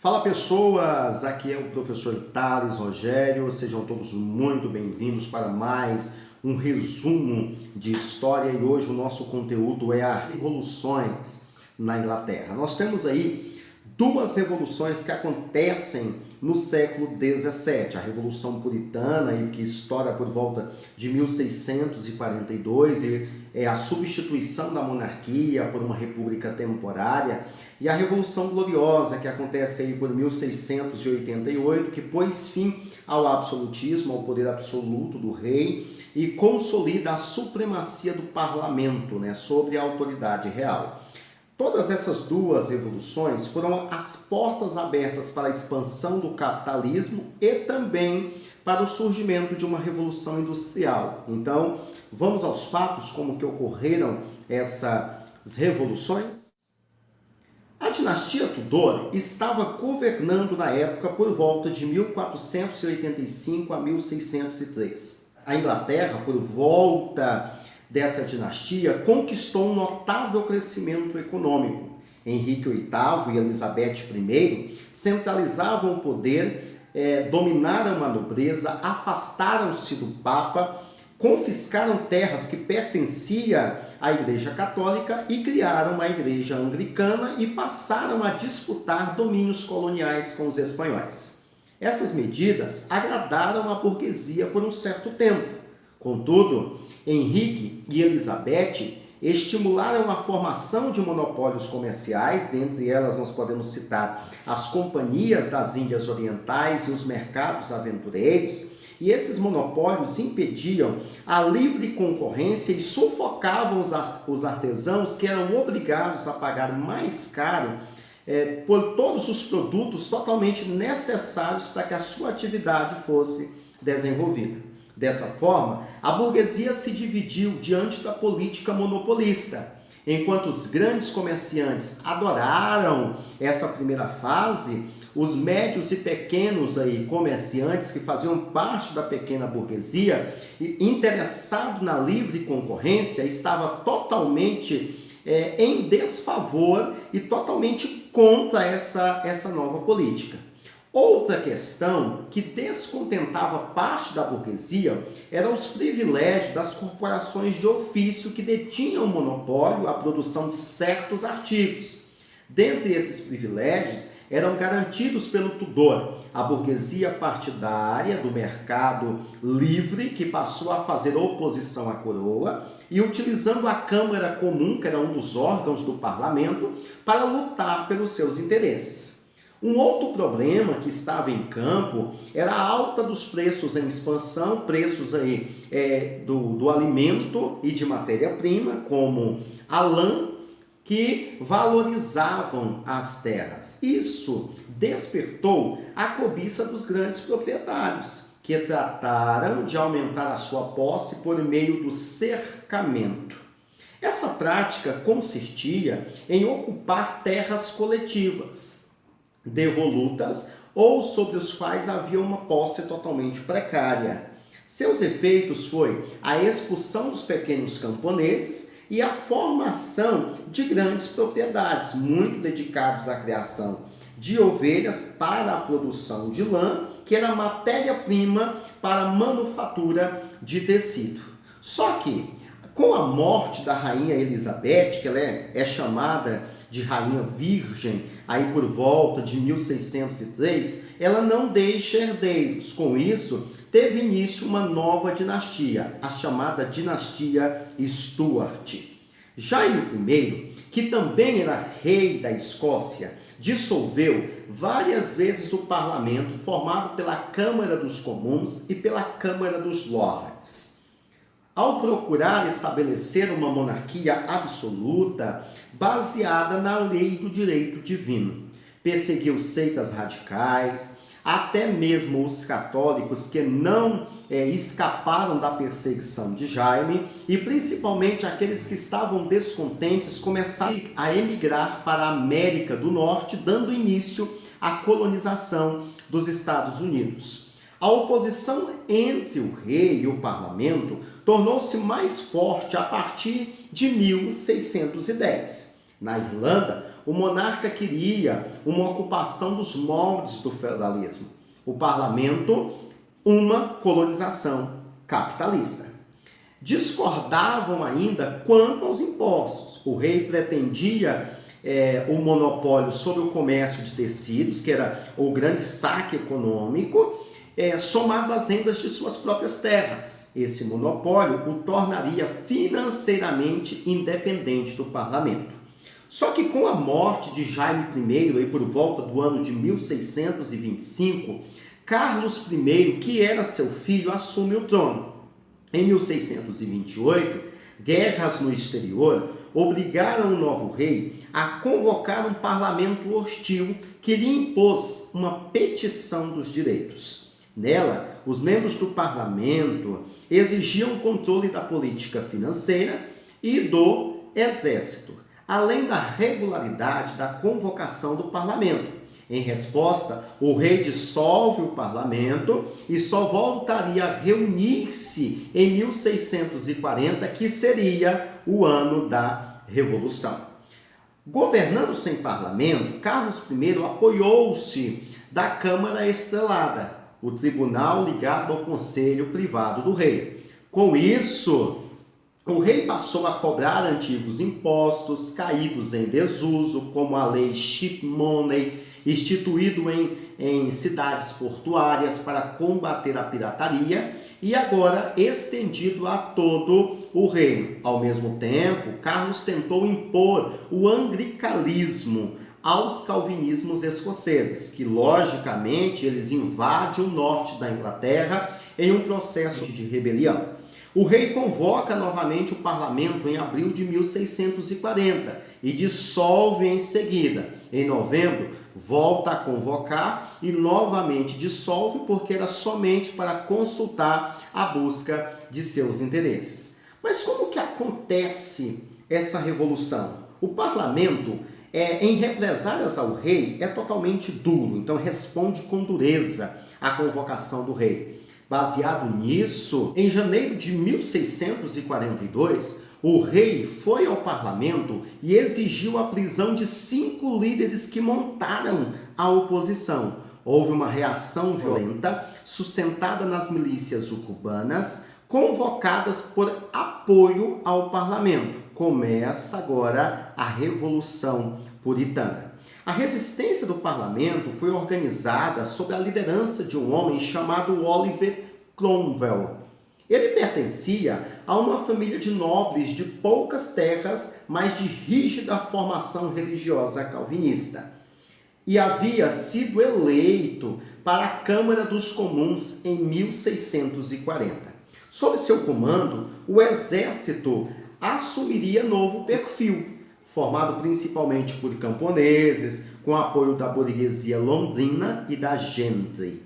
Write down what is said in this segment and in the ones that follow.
Fala pessoas, aqui é o professor Thales Rogério, sejam todos muito bem-vindos para mais um resumo de história e hoje o nosso conteúdo é as revoluções na Inglaterra. Nós temos aí duas revoluções que acontecem no século XVII, a Revolução Puritana, que estoura por volta de 1642 e é a substituição da monarquia por uma república temporária, e a Revolução Gloriosa, que acontece aí por 1688, que pôs fim ao absolutismo, ao poder absoluto do rei e consolida a supremacia do parlamento, sobre a autoridade real. Todas essas duas revoluções foram as portas abertas para a expansão do capitalismo e também para o surgimento de uma revolução industrial. Então, vamos aos fatos, como que ocorreram essas revoluções? A dinastia Tudor estava governando na época por volta de 1485 a 1603. A Inglaterra, por volta dessa dinastia, conquistou um notável crescimento econômico. Henrique VIII e Elizabeth I centralizavam o poder, dominaram a nobreza, afastaram-se do Papa, confiscaram terras que pertenciam à Igreja Católica e criaram a Igreja Anglicana e passaram a disputar domínios coloniais com os espanhóis. Essas medidas agradaram a burguesia por um certo tempo. Contudo, Henrique e Elizabeth estimularam a formação de monopólios comerciais, dentre elas nós podemos citar as companhias das Índias Orientais e os mercados aventureiros, e esses monopólios impediam a livre concorrência e sufocavam os artesãos que eram obrigados a pagar mais caro por todos os produtos totalmente necessários para que a sua atividade fosse desenvolvida. Dessa forma, a burguesia se dividiu diante da política monopolista. Enquanto os grandes comerciantes adoraram essa primeira fase, os médios e pequenos comerciantes que faziam parte da pequena burguesia, interessado na livre concorrência, estava totalmente em desfavor e totalmente contra essa nova política. Outra questão que descontentava parte da burguesia eram os privilégios das corporações de ofício que detinham o monopólio à produção de certos artigos. Dentre esses privilégios eram garantidos pelo Tudor a burguesia partidária do mercado livre, que passou a fazer oposição à coroa, e utilizando a Câmara Comum, que era um dos órgãos do parlamento, para lutar pelos seus interesses. Um outro problema que estava em campo era a alta dos preços em expansão, preços do alimento e de matéria-prima, como a lã, que valorizavam as terras. Isso despertou a cobiça dos grandes proprietários, que trataram de aumentar a sua posse por meio do cercamento. Essa prática consistia em ocupar terras coletivas, devolutas ou sobre os quais havia uma posse totalmente precária. Seus efeitos foi a expulsão dos pequenos camponeses e a formação de grandes propriedades, muito dedicados à criação de ovelhas para a produção de lã, que era matéria-prima para a manufatura de tecido. Só que, com a morte da rainha Elizabeth, que ela é chamada de Rainha Virgem, aí por volta de 1603, ela não deixa herdeiros. Com isso, teve início uma nova dinastia, a chamada dinastia Stuart. Jaime I, que também era rei da Escócia, dissolveu várias vezes o parlamento formado pela Câmara dos Comuns e pela Câmara dos Lords. Ao procurar estabelecer uma monarquia absoluta baseada na lei do direito divino, perseguiu seitas radicais, até mesmo os católicos que não escaparam da perseguição de Jaime, e principalmente aqueles que estavam descontentes começaram a emigrar para a América do Norte, dando início à colonização dos Estados Unidos. A oposição entre o rei e o parlamento tornou-se mais forte a partir de 1610. Na Irlanda, o monarca queria uma ocupação dos moldes do feudalismo. O parlamento, uma colonização capitalista. Discordavam ainda quanto aos impostos. O rei pretendia o monopólio sobre o comércio de tecidos, que era o grande saque econômico, somado às rendas de suas próprias terras. Esse monopólio o tornaria financeiramente independente do parlamento. Só que com a morte de Jaime I, aí por volta do ano de 1625, Carlos I, que era seu filho, assume o trono. Em 1628, guerras no exterior obrigaram o novo rei a convocar um parlamento hostil que lhe impôs uma petição dos direitos. Nela, os membros do parlamento exigiam o controle da política financeira e do exército, além da regularidade da convocação do parlamento. Em resposta, o rei dissolve o parlamento e só voltaria a reunir-se em 1640, que seria o ano da Revolução. Governando sem parlamento, Carlos I apoiou-se da Câmara Estrelada, o tribunal ligado ao Conselho Privado do Rei. Com isso, o rei passou a cobrar antigos impostos caídos em desuso, como a lei Ship Money, instituído em cidades portuárias para combater a pirataria e agora estendido a todo o reino. Ao mesmo tempo, Carlos tentou impor o anglicanismo aos calvinismos escoceses, que logicamente eles invadem o norte da Inglaterra em um processo de rebelião. O rei convoca novamente o parlamento em abril de 1640 e dissolve em seguida. Em novembro, volta a convocar e novamente dissolve, porque era somente para consultar a busca de seus interesses. Mas como que acontece essa revolução? O parlamento, em represálias ao rei, é totalmente duro, então responde com dureza à convocação do rei. Baseado nisso, em janeiro de 1642, o rei foi ao parlamento e exigiu a prisão de 5 líderes que montaram a oposição. Houve uma reação violenta, sustentada nas milícias cubanas, convocadas por apoio ao parlamento. Começa agora a Revolução Puritana. A resistência do parlamento foi organizada sob a liderança de um homem chamado Oliver Cromwell. Ele pertencia a uma família de nobres de poucas terras, mas de rígida formação religiosa calvinista. E havia sido eleito para a Câmara dos Comuns em 1640. Sob seu comando, o exército assumiria novo perfil, formado principalmente por camponeses, com apoio da burguesia londrina e da gentry.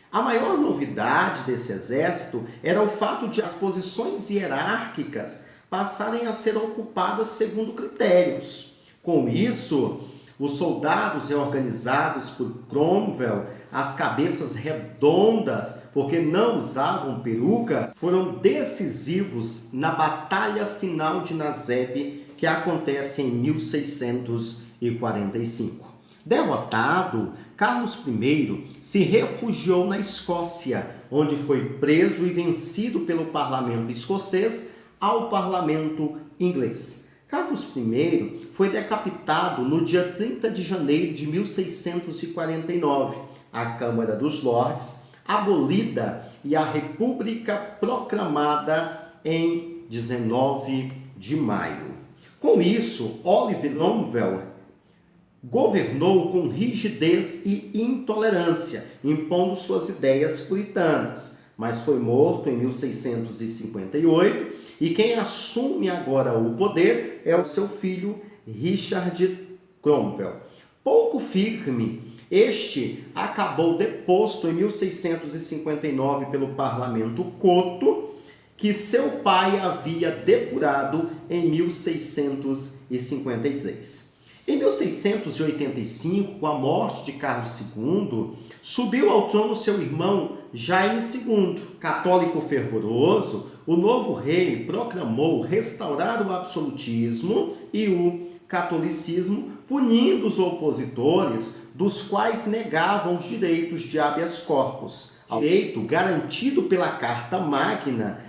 A maior novidade desse exército era o fato de as posições hierárquicas passarem a ser ocupadas segundo critérios. Com isso, os soldados reorganizados por Cromwell, as cabeças redondas, porque não usavam perucas, foram decisivos na Batalha Final de Naseb, que acontece em 1645. Derrotado, Carlos I se refugiou na Escócia, onde foi preso e vencido pelo parlamento escocês ao parlamento inglês. Carlos I foi decapitado no dia 30 de janeiro de 1649. A Câmara dos Lordes, abolida, e a República proclamada em 19 de maio. Com isso, Oliver Cromwell governou com rigidez e intolerância, impondo suas ideias puritanas, mas foi morto em 1658 e quem assume agora o poder é o seu filho Richard Cromwell. Pouco firme, este acabou deposto em 1659 pelo parlamento coto, que seu pai havia depurado em 1653. Em 1685, com a morte de Carlos II, subiu ao trono seu irmão Jaime II. Católico fervoroso, o novo rei proclamou restaurar o absolutismo e o catolicismo, punindo os opositores, dos quais negavam os direitos de habeas corpus. O direito garantido pela Carta Magna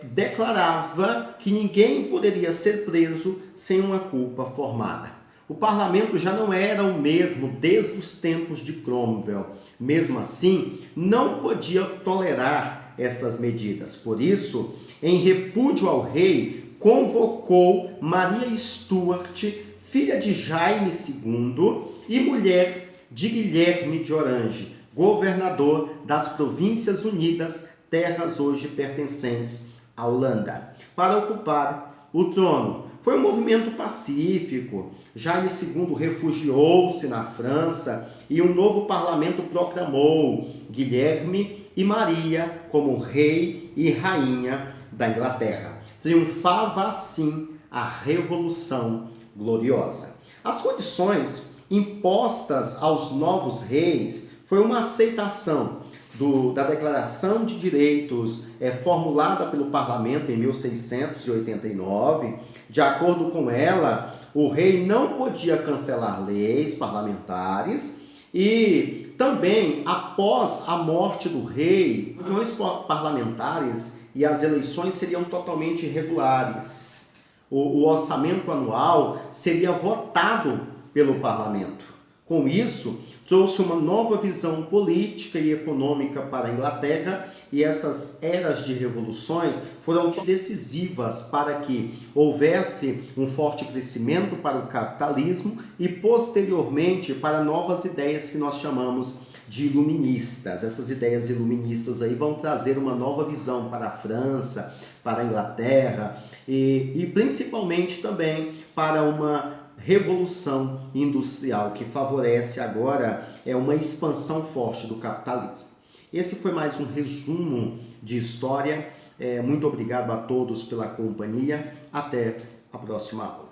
declarava que ninguém poderia ser preso sem uma culpa formada. O parlamento já não era o mesmo desde os tempos de Cromwell. Mesmo assim, não podia tolerar essas medidas. Por isso, em repúdio ao rei, convocou Maria Stuart, filha de Jaime II e mulher de Guilherme de Orange, governador das Províncias Unidas, terras hoje pertencentes à Holanda, para ocupar o trono. Foi um movimento pacífico. Jaime II refugiou-se na França e um novo parlamento proclamou Guilherme e Maria como rei e rainha da Inglaterra. Triunfava assim a Revolução Gloriosa. As condições impostas aos novos reis foi uma aceitação da Declaração de Direitos formulada pelo Parlamento em 1689. De acordo com ela, o rei não podia cancelar leis parlamentares e também, após a morte do rei, as reuniões parlamentares e as eleições seriam totalmente irregulares. O orçamento anual seria votado pelo parlamento. Com isso, trouxe uma nova visão política e econômica para a Inglaterra, e essas eras de revoluções foram decisivas para que houvesse um forte crescimento para o capitalismo e, posteriormente, para novas ideias que nós chamamos de iluministas. Essas ideias iluministas aí vão trazer uma nova visão para a França, para a Inglaterra e principalmente também para uma revolução industrial que favorece agora uma expansão forte do capitalismo. Esse foi mais um resumo de história. Muito obrigado a todos pela companhia. Até a próxima aula.